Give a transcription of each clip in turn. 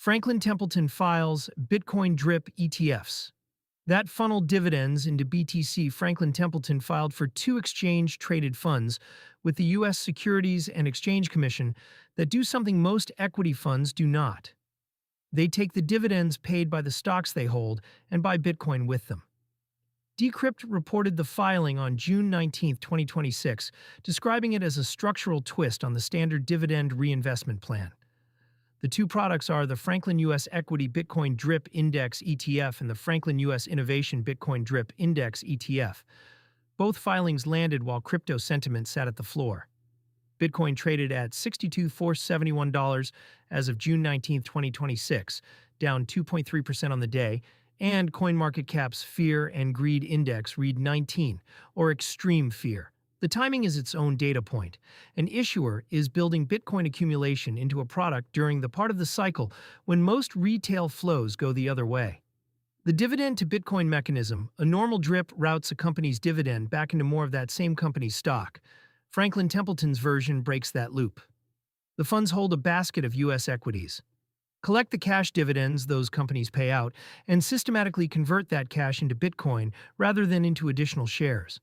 Franklin Templeton files Bitcoin DRIP ETFs. That funneled dividends into BTC. Franklin Templeton filed for two exchange-traded funds with the U.S. Securities and Exchange Commission that do something most equity funds do not. They take the dividends paid by the stocks they hold and buy Bitcoin with them. Decrypt reported the filing on June 19, 2026, describing it as a structural twist on the standard dividend reinvestment plan. The two products are the Franklin U.S. Equity Bitcoin DRIP Index ETF and the Franklin U.S. Innovation Bitcoin DRIP Index ETF. Both filings landed while crypto sentiment sat at the floor. Bitcoin traded at $62,471 as of June 19, 2026, down 2.3% on the day, and CoinMarketCap's Fear and Greed Index read 19, or extreme fear. The timing is its own data point. An issuer is building Bitcoin accumulation into a product during the part of the cycle when most retail flows go the other way. The dividend to Bitcoin mechanism, a normal DRIP routes a company's dividend back into more of that same company's stock. Franklin Templeton's version breaks that loop. The funds hold a basket of U.S. equities, collect the cash dividends those companies pay out, and systematically convert that cash into Bitcoin rather than into additional shares.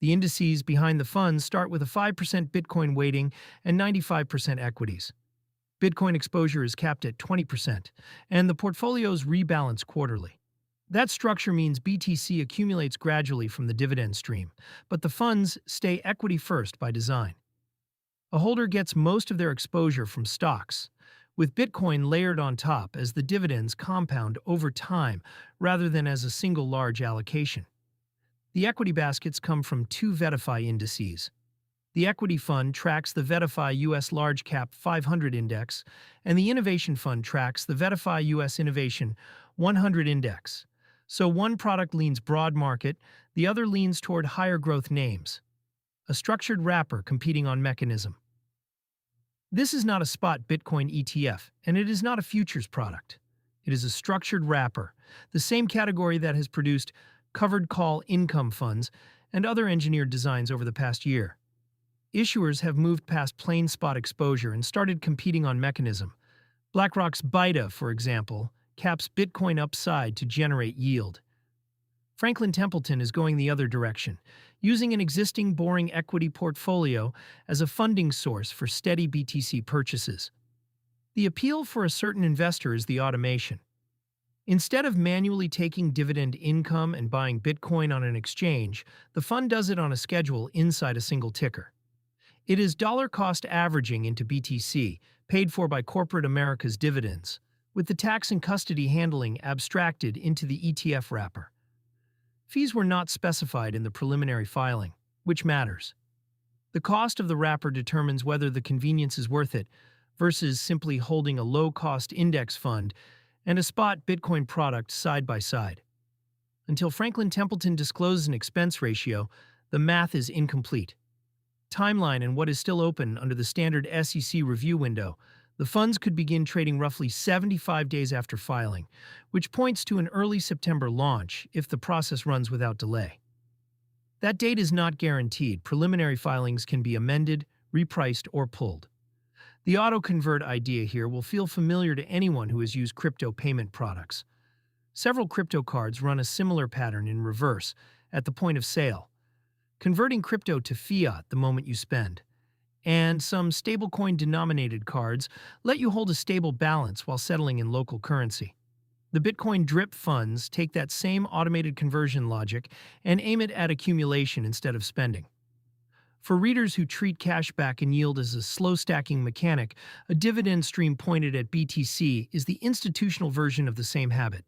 The indices behind the funds start with a 5% Bitcoin weighting and 95% equities. Bitcoin exposure is capped at 20%, and the portfolios rebalance quarterly. That structure means BTC accumulates gradually from the dividend stream, but the funds stay equity first by design. A holder gets most of their exposure from stocks, with Bitcoin layered on top as the dividends compound over time rather than as a single large allocation. The equity baskets come from two VettaFi indices. The equity fund tracks the VettaFi U.S. Large Cap 500 Index, and the innovation fund tracks the VettaFi U.S. Innovation 100 Index. So one product leans broad market, the other leans toward higher growth names. A structured wrapper competing on mechanism. This is not a spot Bitcoin ETF, and it is not a futures product. It is a structured wrapper, the same category that has produced covered call income funds and other engineered designs over the past year. Issuers have moved past plain spot exposure and started competing on mechanism. BlackRock's BITA, for example, caps Bitcoin upside to generate yield. Franklin Templeton is going the other direction, using an existing boring equity portfolio as a funding source for steady BTC purchases. The appeal for a certain investor is the automation. Instead of manually taking dividend income and buying Bitcoin on an exchange, the fund does it on a schedule inside a single ticker. It is dollar-cost averaging into BTC, paid for by corporate America's dividends, with the tax and custody handling abstracted into the ETF wrapper. Fees were not specified in the preliminary filing, which matters. The cost of the wrapper determines whether the convenience is worth it versus simply holding a low-cost index fund and a spot Bitcoin product side by side. Until Franklin Templeton discloses an expense ratio, the math is incomplete. Timeline and what is still open under the standard SEC review window, the funds could begin trading roughly 75 days after filing, which points to an early September launch if the process runs without delay. That date is not guaranteed. Preliminary filings can be amended, repriced, or pulled. The auto-convert idea here will feel familiar to anyone who has used crypto payment products. Several crypto cards run a similar pattern in reverse at the point of sale, converting crypto to fiat the moment you spend. And some stablecoin-denominated cards let you hold a stable balance while settling in local currency. The Bitcoin DRIP funds take that same automated conversion logic and aim it at accumulation instead of spending. For readers who treat cashback and yield as a slow-stacking mechanic, a dividend stream pointed at BTC is the institutional version of the same habit.